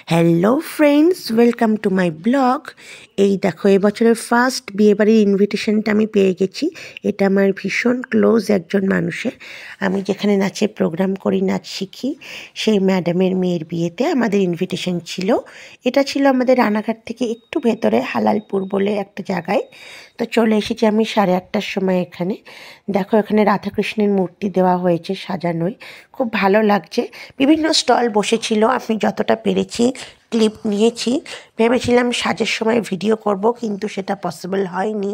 Hello friends, welcome to my blog. এই দেখো, এবছরের ফার্স্ট বিয়েবাড়ির ইনভিটেশনটা আমি পেয়ে গেছি। এটা আমার ভীষণ ক্লোজ একজন মানুষের। আমি যেখানে নাচের প্রোগ্রাম করি, নাচ শিখি, সেই ম্যাডামের মেয়ের বিয়েতে আমাদের ইনভিটেশন ছিল। এটা ছিল আমাদের রানাঘাট থেকে একটু ভেতরে, হালালপুর বলে একটা জায়গায়। তো চলে এসেছি আমি 8:30টার সময় এখানে। দেখো, এখানে রাধাকৃষ্ণের মূর্তি দেওয়া হয়েছে সাজানোয়, খুব ভালো লাগছে। বিভিন্ন স্টল বসেছিল, আমি যতটা পেরেছি ক্লিপ নিয়েছি। ভেবেছিলাম সাজের সময় ভিডিও করব, কিন্তু সেটা পসিবল হয়নি।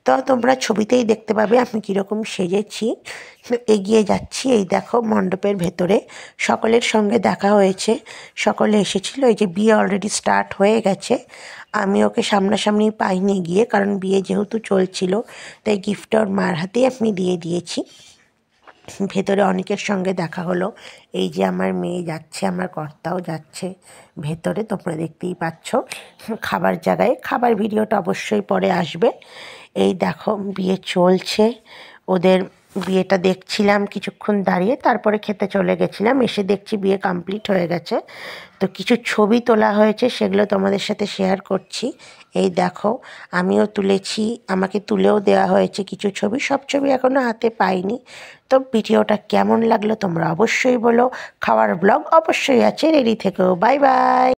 তো তোমরা ছবিতেই দেখতে পাবে আমি কীরকম সেজেছি। এগিয়ে যাচ্ছি। এই দেখো, মণ্ডপের ভেতরে সকলের সঙ্গে দেখা হয়েছে, সকলে এসেছিল। এই যে বিয়ে অলরেডি স্টার্ট হয়ে গেছে। আমি ওকে সামনাসামনি পাইনি গিয়ে, কারণ বিয়ে যেহেতু চলছিল, তাই গিফটটা ওর মার হাতেই আমি দিয়ে দিয়েছি। ভেতরে অনেকের সঙ্গে দেখা হলো। এই যে আমার মেয়ে যাচ্ছে, আমার কর্তাও যাচ্ছে ভেতরে, তোমরা দেখতেই পাচ্ছ। খাবার জায়গায়, খাবার ভিডিওটা অবশ্যই পরে আসবে। এই দেখো, বিয়ে চলছে। ওদের বিয়েটা দেখছিলাম কিছুক্ষণ দাঁড়িয়ে, তারপরে খেতে চলে গেছিলাম। এসে দেখছি বিয়ে কমপ্লিট হয়ে গেছে। তো কিছু ছবি তোলা হয়েছে, সেগুলো তোমাদের সাথে শেয়ার করছি। এই দেখো, আমিও তুলেছি, আমাকে তুলেও দেওয়া হয়েছে কিছু ছবি। সব ছবি এখনও হাতে পাইনি। তো ভিডিওটা কেমন লাগলো তোমরা অবশ্যই বলো। খাওয়ার ব্লগ অবশ্যই আছে, রেডি থেকো। Bye bye.